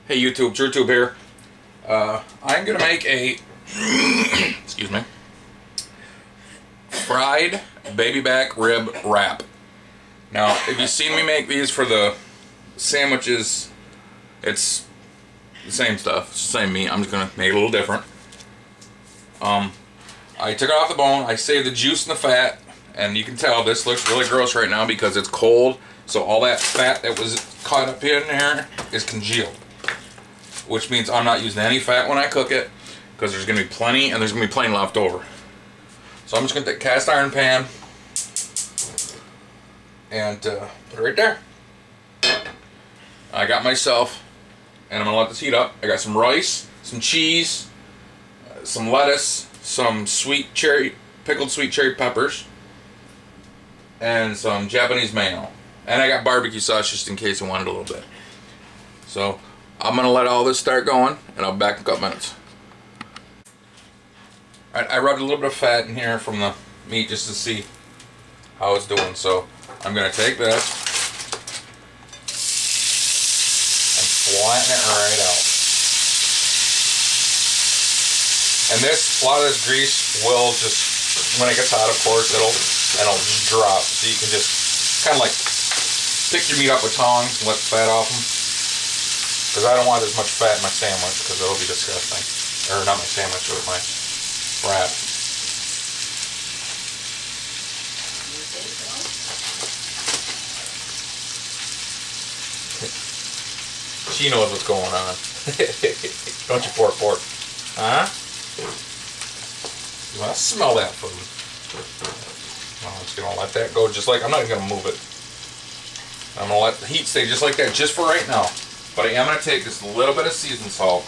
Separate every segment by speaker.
Speaker 1: Hey YouTube, TrueTube here. I'm gonna make a excuse me, fried baby back rib wrap. Now, if you've seen me make these for the sandwiches, it's the same stuff, it's the same meat. I'm just gonna make it a little different. I took it off the bone. I saved the juice and the fat, and you can tell this looks really gross right now because it's cold. So all that fat that was caught up in there is congealed, which means I'm not using any fat when I cook it because there's going to be plenty, and there's going to be plenty left over. So I'm just going to take a cast iron pan and put it right there. I got myself, and I'm going to let this heat up. I got some rice, some cheese, some lettuce, some pickled sweet cherry peppers, and some Japanese mayo. And I got barbecue sauce just in case I wanted a little bit. So I'm going to let all this start going, and I'll be back in a couple minutes. Alright, I rubbed a little bit of fat in here from the meat just to see how it's doing. So I'm going to take this and flatten it right out. And a lot of this grease will just, when it gets hot, of course, it'll just drop. So you can just kind of like pick your meat up with tongs and let the fat off them. Because I don't want as much fat in my sandwich, because it'll be disgusting. Or not my sandwich, but my wrap. She knows what's going on. Don't you, pork? Huh? You want to smell that food? I'm just going to let that go just like, I'm not even going to move it. I'm going to let the heat stay just like that, just for right now. But I am going to take just a little bit of seasoned salt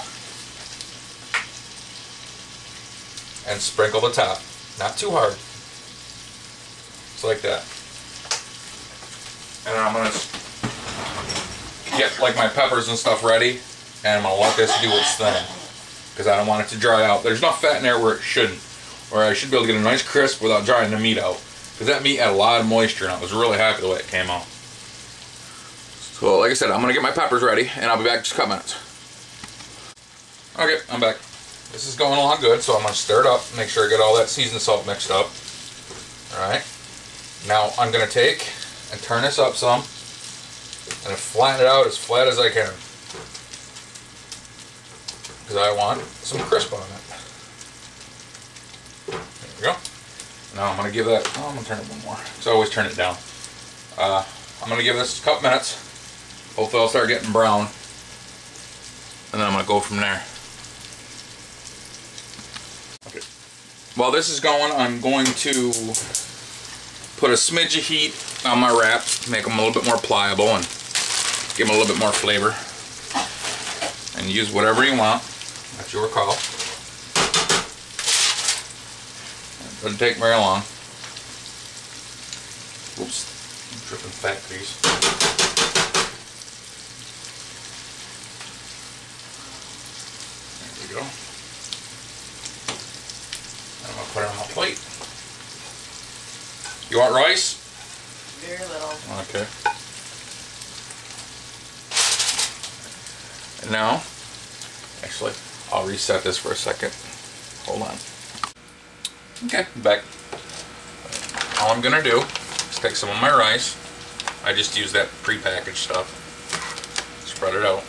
Speaker 1: and sprinkle the top. Not too hard. Just like that. And then I'm going to get like my peppers and stuff ready, and I'm going to let this do its thing, because I don't want it to dry out. There's enough fat in there where it shouldn't, or I should be able to get a nice crisp without drying the meat out, because that meat had a lot of moisture, and I was really happy the way it came out. So like I said, I'm going to get my peppers ready, and I'll be back in just a couple minutes. Okay, I'm back. This is going along good, so I'm going to stir it up, make sure I get all that seasoned salt mixed up. Alright. Now I'm going to take and turn this up some, and flatten it out as flat as I can, because I want some crisp on it. There we go. Now I'm going to give that, I'm going to turn it one more. So I always turn it down. I'm going to give this a couple minutes. Hopefully it'll start getting brown, and then I'm going to go from there. Okay. While this is going, I'm going to put a smidge of heat on my wraps, make them a little bit more pliable and give them a little bit more flavor. And use whatever you want. That's your call. It doesn't take very long. Oops, I'm dripping fat grease. There we go. I'm going to put it on a plate. You want rice?
Speaker 2: Very little.
Speaker 1: Okay. And now, actually, I'll reset this for a second. Hold on. Okay, I'm back. All I'm gonna do is take some of my rice. I just use that pre-packaged stuff. Spread it out.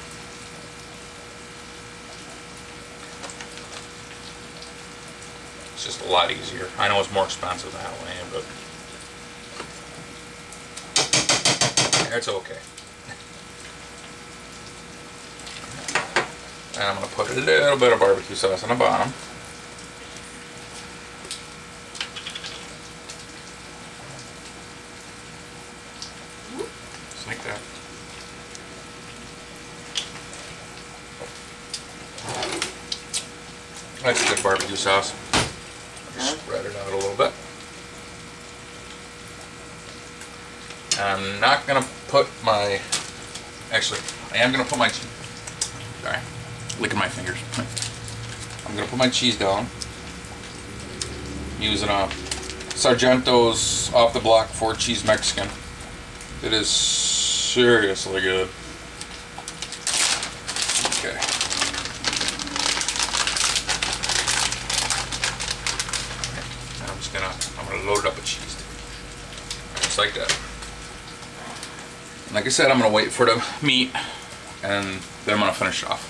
Speaker 1: It's just a lot easier. I know it's more expensive that way, but it's okay. And I'm going to put a little bit of barbecue sauce on the bottom. Just like that. That's a good barbecue sauce. Spread it out a little bit. I'm not going to put my... Actually, I am going to put my... Sorry. Licking my fingers. I'm going to put my cheese down. Using a Sargento's off the block 4-cheese Mexican. It is seriously good. Okay. I'm gonna load it up with cheese. Just like that. And like I said, I'm gonna wait for the meat, and then I'm gonna finish it off.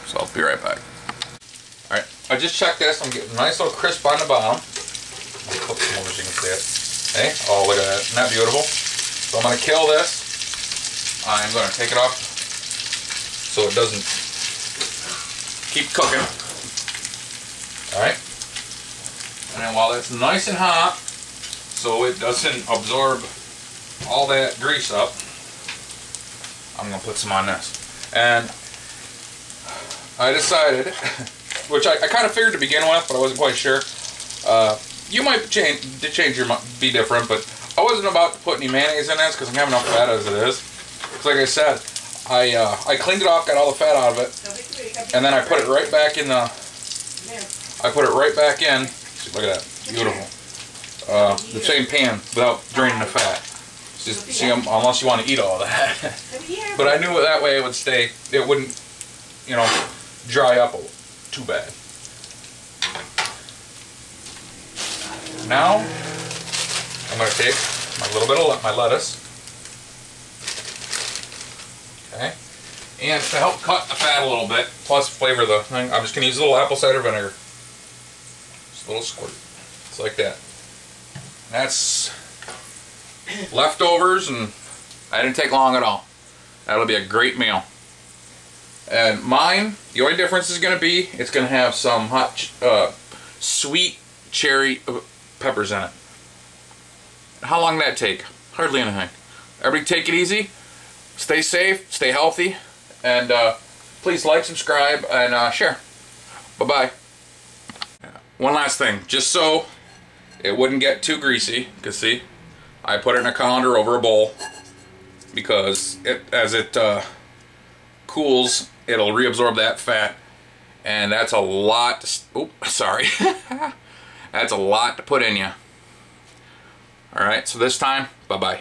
Speaker 1: So I'll be right back. All right, I just checked this. I'm getting a nice little crisp on the bottom. I'll flip some over so you can see it. Hey, oh look at that! Isn't that beautiful? So I'm gonna kill this. I'm gonna take it off so it doesn't keep cooking. All right. And then while that's nice and hot, so it doesn't absorb all that grease up, I'm gonna put some on this. And I decided, which I kind of figured to begin with, but I wasn't quite sure. You might change your be different, but I wasn't about to put any mayonnaise in this because I'm having enough fat as it is. Because like I said, I cleaned it off, got all the fat out of it, and then I put it right back in the. I put it right back in. Look at that, beautiful. The same pan without draining the fat. Just see, unless you want to eat all that. But I knew that way it would stay. It wouldn't, you know, dry up too bad. Now I'm going to take my little bit of my lettuce. Okay. And to help cut the fat a little bit, plus flavor the thing, I'm just going to use a little apple cider vinegar. Just a little squirt. Just like that. That's leftovers, and I didn't take long at all. That'll be a great meal. And mine, the only difference is going to be, it's going to have some hot, sweet cherry peppers in it. How long did that take? Hardly anything. Everybody take it easy. Stay safe, stay healthy, and please like, subscribe, and share. Bye-bye. One last thing, just so it wouldn't get too greasy, because see, I put it in a colander over a bowl, because as it cools, it'll reabsorb that fat, and that's a lot to, sorry. That's a lot to put in you. Alright, so this time, bye-bye.